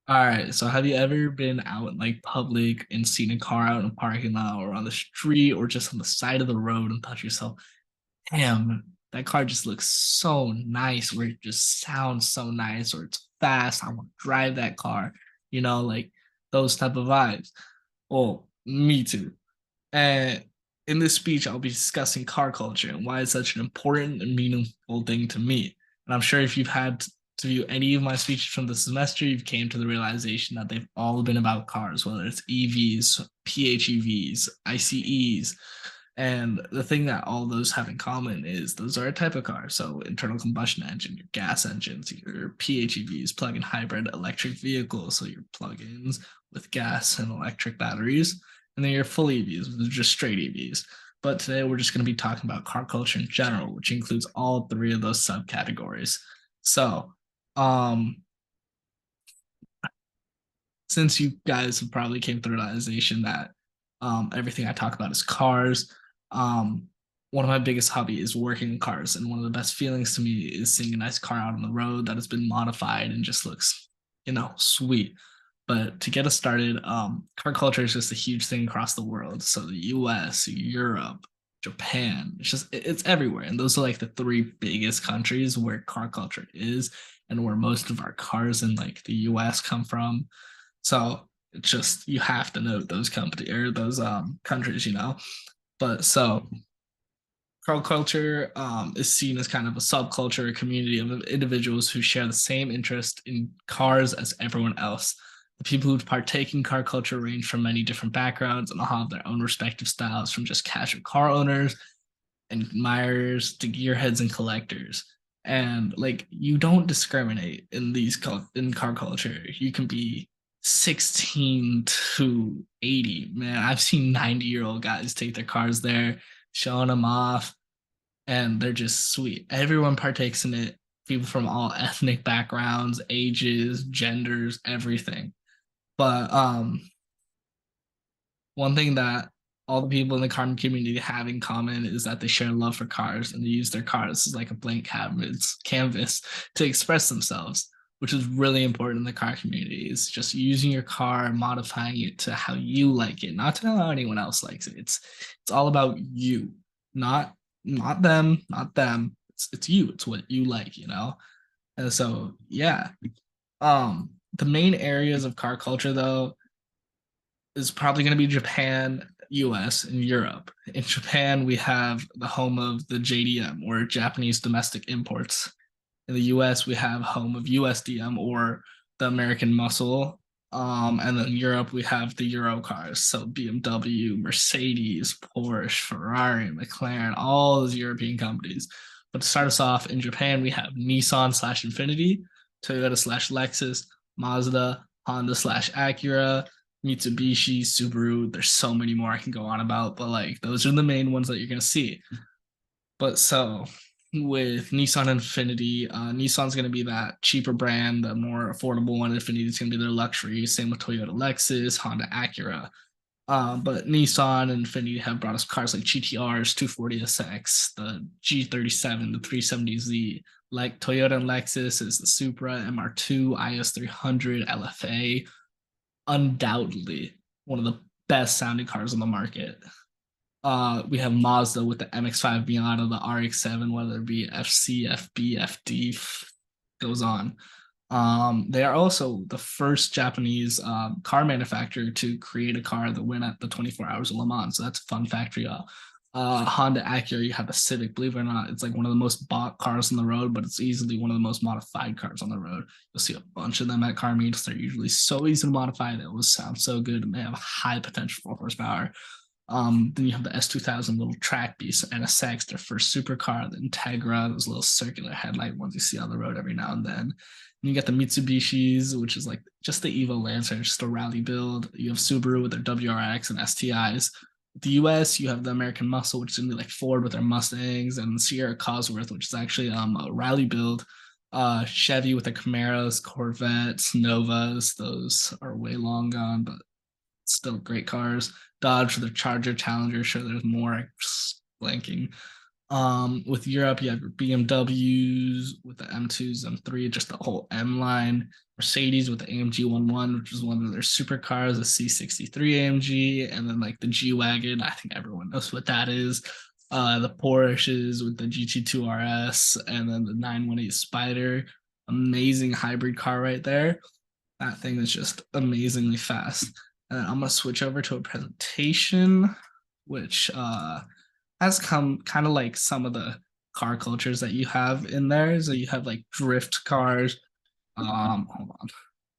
All right. So have you ever been out in like public and seen a car out in a parking lot or on the street or just on the side of the road and thought to yourself, damn, that car just looks so nice, or it just sounds so nice, or it's fast. I want to drive that car, like those type of vibes. Well, me too. And in this speech, I'll be discussing car culture and why it's such an important and meaningful thing to me. And I'm sure if you've had to view any of my speeches from the semester, you've came to the realization that they've all been about cars, whether it's EVs, PHEVs, ICEs. And the thing that all those have in common is those are a type of car. So internal combustion engine, your gas engines, your PHEVs, plug-in hybrid electric vehicles, so your plug-ins with gas and electric batteries, and then your full EVs, which are just straight EVs. But today we're just going to be talking about car culture in general, which includes all three of those subcategories. So, um, since you guys have probably came to the realization that everything I talk about is cars, um, one of my biggest hobby is working in cars, and one of the best feelings to me is seeing a nice car out on the road that has been modified and just looks, sweet. But to get us started, car culture is just a huge thing across the world. So the U.S., Europe, Japan, it's everywhere, and those are like the three biggest countries where car culture is, and where most of our cars in like the U.S. come from. So it's just you have to note those company or those countries, But so car culture is seen as kind of a subculture, a community of individuals who share the same interest in cars as everyone else. The people who partake in car culture range from many different backgrounds and all have their own respective styles, from just casual car owners and admirers to gearheads and collectors. And like you don't discriminate in in car culture. You can be 16 to 80. Man, I've seen 90-year-old guys take their cars there, showing them off, and they're just sweet. Everyone partakes in it. People from all ethnic backgrounds, ages, genders, everything. But one thing that all the people in the car community have in common is that they share love for cars, and they use their cars as like a blank canvas to express themselves, which is really important in the car community. Is just using your car, modifying it to how you like it, not to how anyone else likes it. It's all about you, not not them. It's you. It's what you like. And so yeah, the main areas of car culture though is probably going to be Japan, US, and Europe. In Japan, we have the home of the JDM, or Japanese domestic imports. In the US, we have home of USDM, or the American muscle. And then in Europe, we have the Euro cars. So BMW, Mercedes, Porsche, Ferrari, McLaren, all those European companies. But to start us off, in Japan, we have Nissan slash Infinity, Toyota slash Lexus, Mazda, Honda slash Acura, Mitsubishi, Subaru. There's so many more I can go on about, but like those are the main ones that you're gonna see. But so with Nissan Infinity, Nissan's gonna be that cheaper brand, the more affordable one. Infinity is gonna be their luxury. Same with Toyota Lexus, Honda Acura. But Nissan and Infinity have brought us cars like GTRs, 240SX, the G37, the 370Z. Like Toyota and Lexus is the Supra, MR2, IS300, LFA, undoubtedly one of the best sounding cars on the market. We have Mazda with the MX-5 Miata, the RX-7, whether it be FC, FB, FD, goes on. They are also the first Japanese car manufacturer to create a car that went at the 24 Hours of Le Mans. So that's a fun fact for y'all. Honda Acura, you have the Civic. Believe it or not, it's like one of the most bought cars on the road, but it's easily one of the most modified cars on the road. You'll see a bunch of them at car meets. They're usually so easy to modify. They always sound so good, and they have high potential for horsepower. Then you have the S2000 little track beast, NSX, their first supercar, the Integra, those little circular headlight ones you see on the road every now and then. And you get the Mitsubishis, which is like just the Evo Lancer, just a rally build. You have Subaru with their WRX and STIs. The US, you have the American Muscle, which is gonna be like Ford with their Mustangs, and Sierra Cosworth, which is actually a rally build. Chevy with their Camaros, Corvettes, Novas. Those are way long gone, but still great cars. Dodge with their Charger, Challenger. Sure, there's more blanking. With Europe, you have your BMWs with the M2s, M3, just the whole M line. Mercedes with the AMG 11, which is one of their supercars, the C63 AMG, and then like the G Wagon. I think everyone knows what that is. The Porsches with the GT2 RS, and then the 918 Spider. Amazing hybrid car right there. That thing is just amazingly fast. And I'm gonna switch over to a presentation, which has come kind of like some of the car cultures that you have in there. So you have like drift cars. Hold on.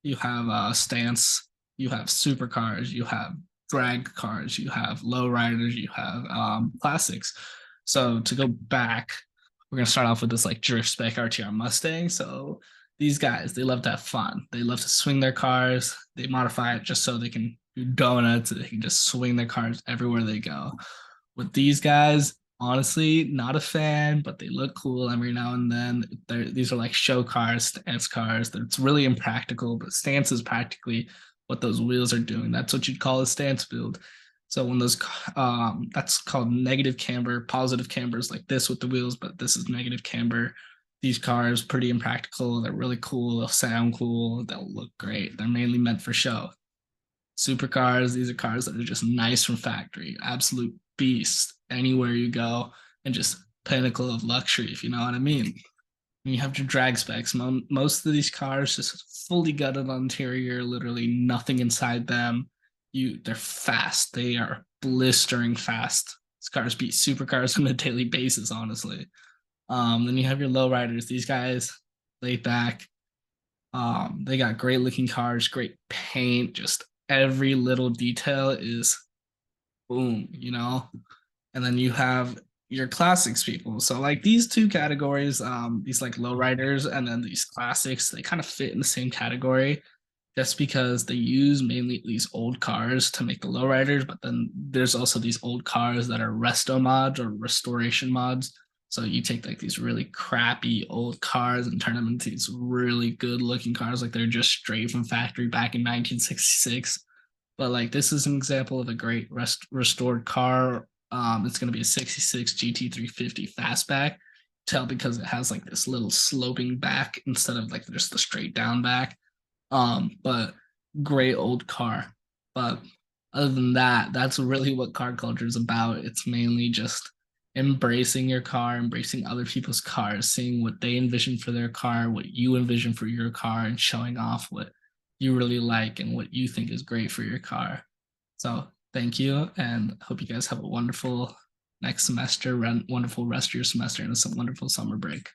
You have stance. You have supercars. You have drag cars. You have lowriders. You have classics. So to go back, we're gonna start off with this like drift spec RTR Mustang. So these guys, they love to have fun. They love to swing their cars. They modify it just so they can do donuts. They can just swing their cars everywhere they go. With these guys, honestly, not a fan, but they look cool every now and then. These are like show cars, stance cars. It's really impractical, but stance is practically what those wheels are doing. That's what you'd call a stance build. So when those, that's called negative camber, positive camber is like this with the wheels, but this is negative camber. These cars pretty impractical. They're really cool. They'll sound cool. They'll look great. They're mainly meant for show. Supercars, these are cars that are just nice from factory, absolute beast anywhere you go, and just pinnacle of luxury, if you know what I mean. And you have your drag specs. Most of these cars just fully gutted on interior, literally nothing inside them. They're fast. They are blistering fast. These cars beat supercars on a daily basis, honestly. Then you have your lowriders. These guys laid back. They got great looking cars, great paint, just every little detail is boom, you know. And then you have your classics people. So like these two categories, these like lowriders and then these classics, they kind of fit in the same category just because they use mainly these old cars to make the lowriders, but then there's also these old cars that are resto mods or restoration mods. So you take like these really crappy old cars and turn them into these really good looking cars, like they're just straight from factory back in 1966. But like this is an example of a great restored car. It's going to be a 66 GT350 fastback. Tell because it has like this little sloping back instead of like just the straight down back. But great old car. But other than that, that's really what car culture is about. It's mainly just embracing your car, embracing other people's cars, seeing what they envision for their car, what you envision for your car, and showing off what you really like and what you think is great for your car. So thank you, and hope you guys have a wonderful next semester, wonderful rest of your semester, and a wonderful summer break.